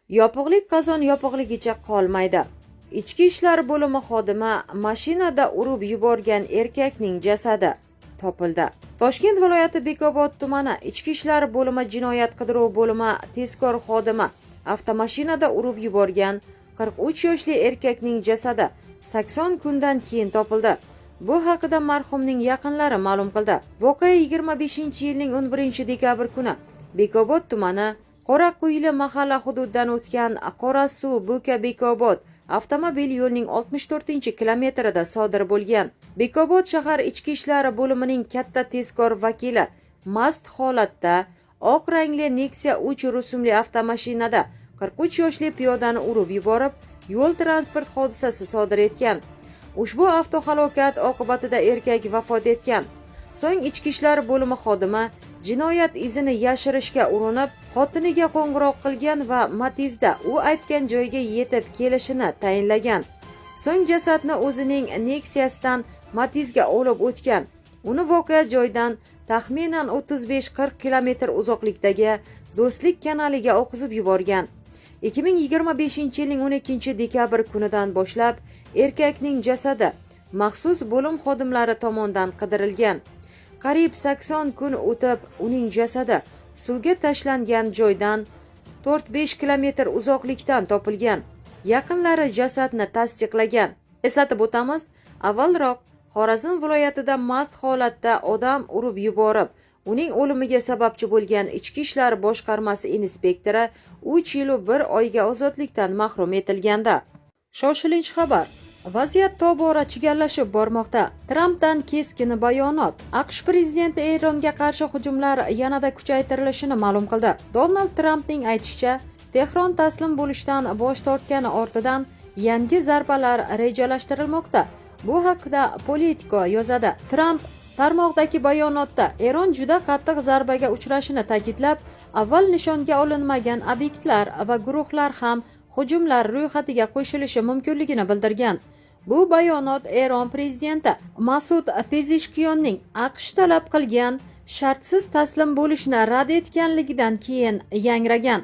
Yopiqlik qozon yopiqligicha qolmaydi. Ichki ishlar bo'limi xodimi mashinada urib yuborgan erkakning jasadi topildi. Toshkent viloyati Bekobod tumani Ichki ishlar bo'limi jinoyat qidiruv bo'limi tezkor xodimi avtomashinada urib yuborgan 43 yoshli erkakning jasadi 80 kundan keyin topildi. Bu haqida marhumning yaqinlari ma'lum qildi. Voqea 25-yilning 11-dekabr kuni Bekobod tumani Qoraqo'yli mahalla hududidan o'tgan Qorasuv Bo'ka Bekobod avtomobil yo'lining 64-kilometrida sodir bo'lgan. Bekobod shahar ichki ishlar bo'limining katta tezkor vakili mast holatda oq rangli Nexia 3 rusumli avtomashinada 43 yoshli piyodani urib yuborib, yo'l transport hodisasi sodir etgan. Ushbu avtohalokat oqibatida erkak vafot etgan. So'ng ichki ishlar bo'limi xodimi jinoyat izini yashirishga urinib, xotiniga qo'ng'iroq qilgan va Matizda u aytgan joyga yetib kelishini tayinlagan. So'ng jasadni o'zining Nexia'sidan Matizga olib o'tgan. Uni voqea joydan taxminan 35-40 kilometr uzoqlikdagi Do'stlik kanaliga oqizib yuborgan. 2025-yilning 12-dekabr kunidan boshlab erkakning jasadi maxsus bo'lim xodimlari tomonidan qidirilgan. Qariyb 80 kun o'tib, uning jasadi suvga tashlangan joydan 4-5 kilometr uzoqlikdan topilgan. Yaqinlari jasadni tasdiqlagan. Eslatib o'tamiz, avvalroq Xorazm viloyatida mast holatda odam urib yuborib, uning o'limiga sababchi bo'lgan Ichki ishlar boshqarmasi inspektori 3 yil 1 oyga ozodlikdan mahrum etilganda. Shoshilinch xabar. Vaziyat tobora chigallashib bormoqda. Trampdan keskin bayonot. AQSh prezidenti Eronga qarshi hujumlar yanada kuchaytirilishini ma'lum qildi. Donald Trampning aytishicha, Tehron taslim bo'lishdan bosh tortgani ortidan yangi zarbalar rejalashtirilmoqda. Bu haqda Politico yozadi. Tramp tarmoqdagi bayonotda Eron juda qattiq zarbaga uchrashini ta'kidlab, avval nishonga olinmagan obyektlar va guruhlar ham hujumlar ro'yxatiga qo'shilishi mumkinligini bildirgan. Bu bayonot Eron prezidenti Masud Pezeshkionning AQSh talab qilgan shartsiz taslim bo'lishni rad etganligidan keyin yangragan.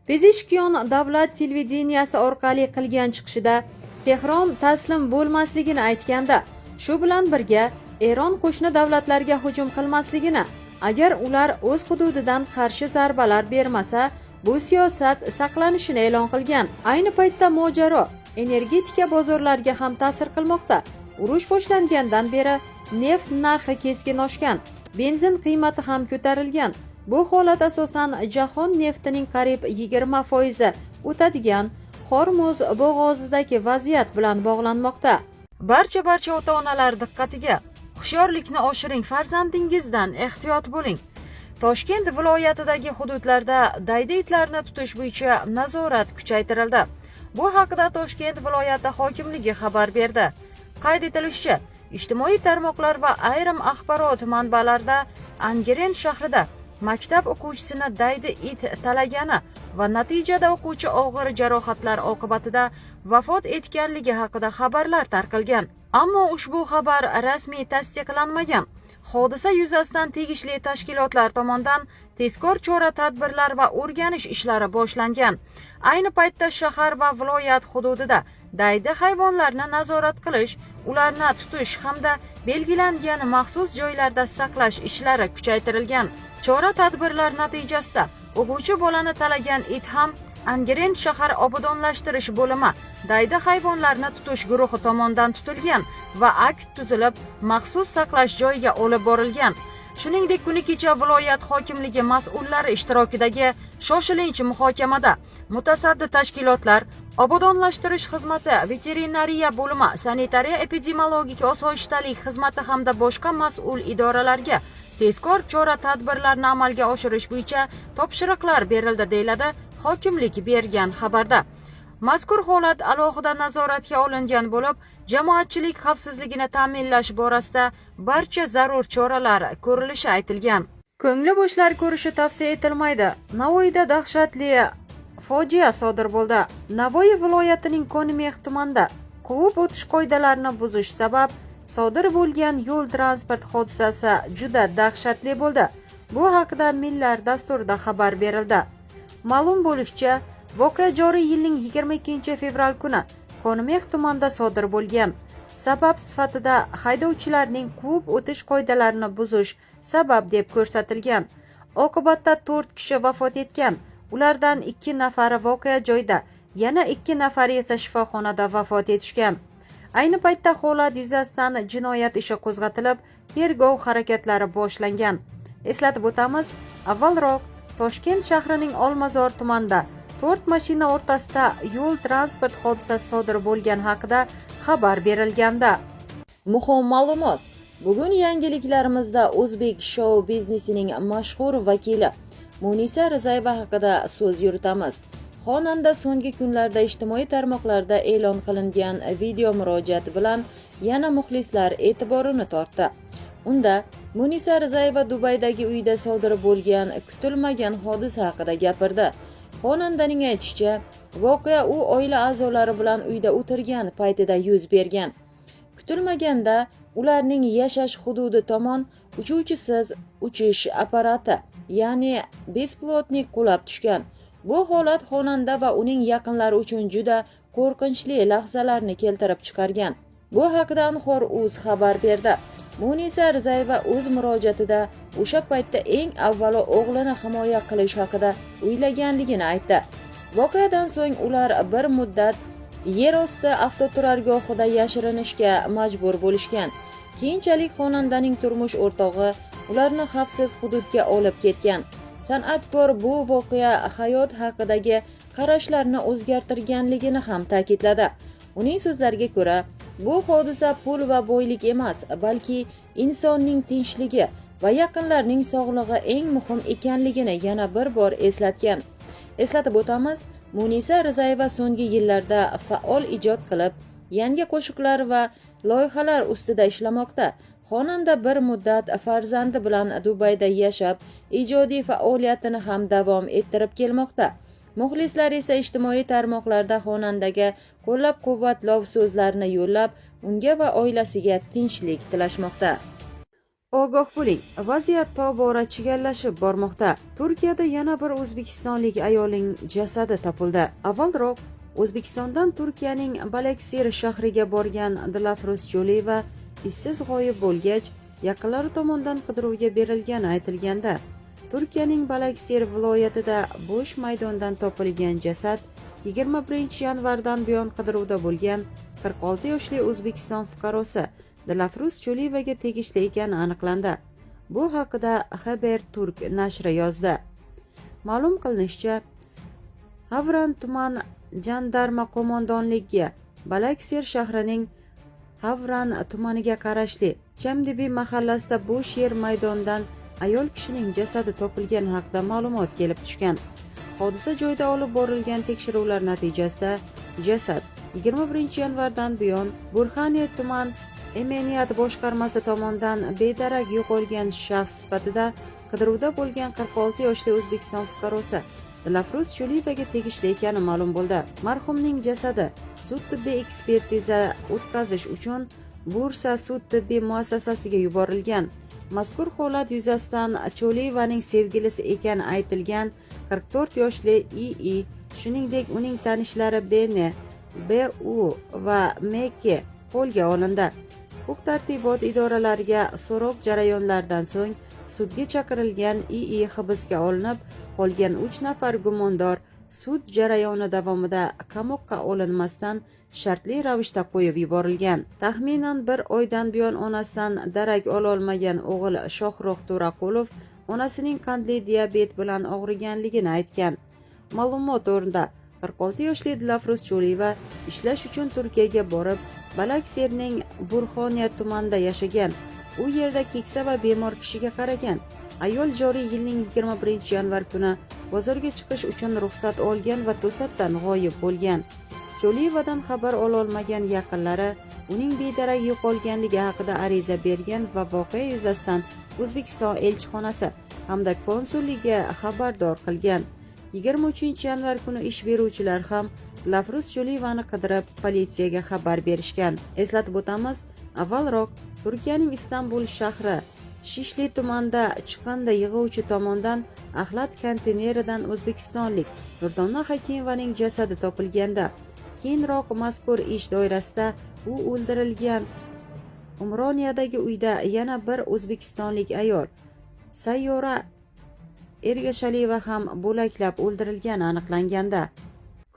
Pezeshkion davlat televideniyasi orqali qilgan chiqishida Tehron taslim bo'lmasligini aytganda, shu bilan birga Eron qo'shni davlatlarga hujum qilmasligini, agar ular o'z hududidan qarshi zarbalar bermasa, bu siyosat saqlanishini e'lon qilgan. Ayni paytda mojaro energetika bozorlariga ham ta'sir qilmoqda. Urush boshlangandan beri neft narxi keskin oshgan, benzin qiymati ham ko'tarilgan. Bu holat asosan jahon neftining qariyb 20% o'tadigan Hormuz bo'g'ozidagi vaziyat bilan bog'lanmoqda. Barcha ota-onalar diqqatiga. Hushyorlikni oshiring, farzandingizdan ehtiyot bo'ling. Toshkent viloyatidagi hududlarda daydi itlarni tutish bo'yicha nazorat kuchaytirildi. Bu haqida Toshkent viloyati hokimligi xabar berdi. Qayd etilishicha, ijtimoiy tarmoqlar va ayrim axborot manbalarida Angren shahrida maktab o'quvchisini daydi it talagani va natijada o'quvchi og'ir jarohatlar oqibatida vafot etganligi haqida xabarlar tarqalgan. Ammo ushbu xabar rasmiy tasdiqlanmagan. Hodisa yuzasidan tegishli tashkilotlar tomonidan tezkor chora-tadbirlar va o'rganish ishlari boshlangan. Ayni paytda shahar va viloyat hududida daydi hayvonlarni nazorat qilish, ularni tutish hamda belgilangan maxsus joylarda saqlash ishlari kuchaytirilgan. Chora-tadbirlar natijasida o'quvchi bolani talagan it ham Angren shahar obodonlashtirish bo'limi daydi hayvonlarni tutish guruhi tomonidan tutilgan va akt tuzilib, maxsus saqlash joyiga olib borilgan. Shuningdek, kuni kecha viloyat hokimligi mas'ullari ishtirokidagi shoshilinch muhokamada mutasaddi tashkilotlar, obodonlashtirish xizmati, veterinariya bo'limi, sanitariya epidemiologik osoyishtalik xizmati hamda boshqa mas'ul idoralarga tezkor chora-tadbirlarni amalga oshirish bo'yicha topshiriqlar berildi, deyiladi hokimlik bergan xabarda. Mazkur holat alohida nazoratga olingan bo'lib, jamoatchilik xavfsizligini ta'minlash borasida barcha zarur choralar ko'rilishi aytilgan. Ko'ngli bo'shlar ko'rishi tavsiya etilmaydi. Navoiyda dahshatli fojia sodir bo'ldi. Navoiy viloyatining Ko'nmex tumanida quvib o'tish qoidalarini buzish sabab sodir bo'lgan yo'l transport hodisasi juda dahshatli bo'ldi. Bu haqida Millar dasturida xabar berildi. Ma'lum bo'lishicha, Voqea joriy yilning 22 fevral kuni Konmex tumanida sodir bo'lgan. Sabab sifatida haydovchilarning quvib o'tish qoidalarini buzish sabab deb ko'rsatilgan. Oqibatda 4 kishi vafot etgan. Ulardan 2 nafari voqea joyida, yana 2 nafari esa shifoxonada vafot etishgan. Ayni paytda holat yuzasidan jinoyat ishi qo'zg'atilib, tergov harakatlari boshlangan. Eslatib o'tamiz, avvalroq Toshkent shahrining Olmazor tumanida 4 mashina o'rtasida yo'l transport hodisasi sodir bo'lgani haqida xabar berilganda. Muhim ma'lumot. Bugun yangiliklarimizda o'zbek shou biznesining mashhur vakili Munisa Rizayeva haqida so'z yuritamiz. Xonanda so'nggi kunlarda ijtimoiy tarmoqlarda e'lon qilingan video murojaat bilan yana muxlislar e'tiborini tortdi. Unda Munisa Rizayeva Dubaydagi uyida sodir bo'lgan kutilmagan hodisa haqida gapirdi. Xonandaning aytishicha, voqea u oila a'zolari bilan uyda o'tirgan paytida yuz bergan. Kutilmaganda ularning yashash hududi tomon uchuvchisiz uchish apparati, ya'ni bespilotnik qulab tushgan. Bu holat xonanda va uning yaqinlari uchun juda qo'rqinchli lahzalarni keltirib chiqargan. Bu haqida Anhor.uz xabar berdi. Munisa Rizayeva o'z murojaatida o'sha paytda eng avvalo o'g'lini himoya qilish haqida o'ylaganligini aytdi. Voqeadan so'ng ular bir muddat yer osti avtoturargohida yashirinishga majbur bo'lishgan. Keyinchalik xonandaning turmush o'rtog'i ularni xavfsiz hududga olib ketgan. San'atkor bu voqea hayot haqidagi qarashlarni o'zgartirganligini ham ta'kidladi. Uning so'zlariga ko'ra, bu hodisa pul va boylik emas, balki insonning tinchligi va yaqinlarning sog'lig'i eng muhim ekanligini yana bir bor eslatgan. Eslatib o'tamiz, Munisa Rizayeva so'nggi yillarda faol ijod qilib, yangi qo'shiqlar va loyihalar ustida ishlamoqda. Xonanda bir muddat farzandi bilan Dubayda yashab, ijodiy faoliyatini ham davom ettirib kelmoqda. Muxlislar esa ijtimoiy tarmoqlarda xonandaga qo'llab-quvvatlov so'zlarini yo'llab, unga va oilasiga tinchlik tilashmoqda. Ogoh bo'ling, vaziyat tobora chigallashib bormoqda. Turkiyada yana bir o'zbekistonlik ayolning jasadi topildi. Avvalroq O'zbekistondan Turkiyaning Balaksir shahriga borgan Dilafruz Choliyeva izsiz g'oyib bo'lgach, yaqinlari tomonidan qidiruvga berilgani aytilganda, Turkiyaning Balaksir viloyatida bo'sh maydondan topilgan jasad 21-yanvardan buyon qidiruvda bo'lgan 46 yoshli O'zbekiston fuqarosi Dilafruz Choliyevaga tegishli ekani aniqlandi. Bu haqida Haberturk nashri yozdi. Ma'lum qilinishicha, Havran tuman jandarma qo'mondonligiga Balaksir shahrining Havran tumaniga qarashli Chamdibi mahallasida bo'sh yer maydondan ayol kishining jasadi topilgani haqida ma'lumot kelib tushgan. Hodisa joyida olib borilgan tekshiruvlar natijasida jasad 21-yanvardan buyon Burxaniya tuman Emeniyat boshqarmasi tomonidan bedarak yo'qolgan shaxs sifatida qidiruvda bo'lgan 46 yoshli O'zbekiston fuqarosi Dilafruz Choliyevaga tegishli ekani ma'lum bo'ldi. Marhumning jasadi sud tibbiy ekspertiza o'tkazish uchun Bursa sud tibbiy muassasasiga yuborilgan. Mazkur holat yuzasidan Choliyevaning sevgilisi ekani aytilgan 44 yoshli I.I, shuningdek uning tanishlari Bene, B.U va M.K qo'lga olindi. Huquq-tartibot idoralariga so'roq jarayonlaridan so'ng sudga chaqirilgan I.I hibsga olinib, qolgan 3 nafar gumondor sud jarayoni davomida qamoqqa olinmasdan shartli ravishda qo'yib yuborilgan. Taxminan bir oydan buyon onasidan darak ololmagan o'g'il Shohruh To'raqulov onasining qandli diabet bilan og'riganligini aytgan. Ma'lumot o'rnida 46 yoshli Dilafruz Choliyeva ishlash uchun Turkiyaga borib, Balaksirning Burxoniya tumanida yashagan. U yerda keksa va bemor kishiga qaragan. Ayol joriy yilning 21-yanvar kuni bozorga chiqish uchun ruxsat olgan va to'satdan g'oyib bo'lgan. Choliyevadan xabar ololmagan yaqinlari uning bedarak yo'qolganligi haqida ariza bergan va voqea yuzasidan O'zbekiston elchixonasi hamda konsulligiga xabardor qilgan. 23-yanvar kuni ish beruvchilar ham Dilafruz Choliyevani qidirib politsiyaga xabar berishgan. Eslatib o'tamiz, avvalroq Turkiyaning Istanbul shahri Shishli tumanida chiqindi yig'uvchi tomonidan axlat konteyneridan o'zbekistonlik Nurdona Hakimovaning jasadi topilganda, keyinroq mazkur ish doirasida u o'ldirilgan Umroniyadagi uyda yana bir o'zbekistonlik ayol Sayyora Ergashaliyeva ham bo'laklab o'ldirilgani aniqlanganda,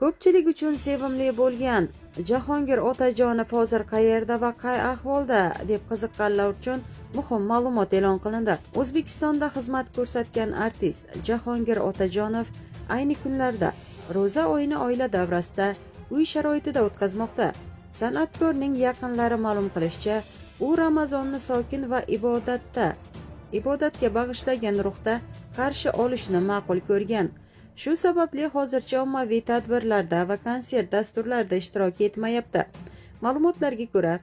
ko'pchilik uchun sevimli bo'lgan Jahongir Otajonov hozir qayerda va qay ahvolda deb qiziqqanlar uchun muhim ma'lumot e'lon qilindi. O'zbekistonda xizmat ko'rsatgan artist Jahongir Otajonov ayni kunlarda ro'za oyini oila davrasida uy sharoitida o'tkazmoqda. San'atkorning yaqinlari ma'lum qilishicha, u Ramazonni sokin va ibodatga bag'ishlagan ruhda qarshi olishni ma'qul ko'rgan. Shu sababli hozircha ommaviy tadbirlarda va konsert dasturlarida ishtirok etmayapti. Ma'lumotlarga ko'ra,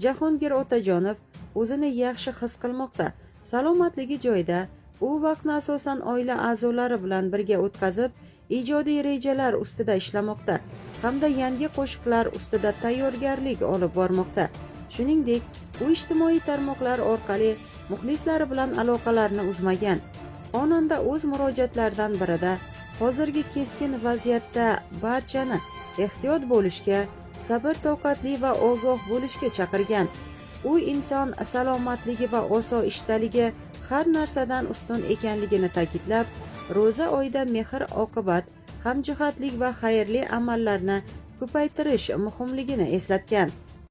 Jahongir Otajonov o'zini yaxshi his qilmoqda. Salomatligi joyida, u vaqtni asosan oila a'zolari bilan birga o'tkazib, ijodiy rejalar ustida ishlamoqda hamda yangi qo'shiqlar ustida tayyorgarlik olib bormoqda. Shuningdek, u ijtimoiy tarmoqlar orqali muxlislari bilan aloqalarni uzmagan. Xonanda o'z murojaatlaridan birida hozirgi keskin vaziyatda barchani ehtiyot bo'lishga, sabr-toqatli va ogoh bo'lishga chaqirgan. U inson salomatligi va osoyishtaligi har narsadan ustun ekanligini ta'kidlab, ro'za oyida mehr-oqibat, hamjihatlik va xayrli amallarni ko'paytirish muhimligini eslatgan.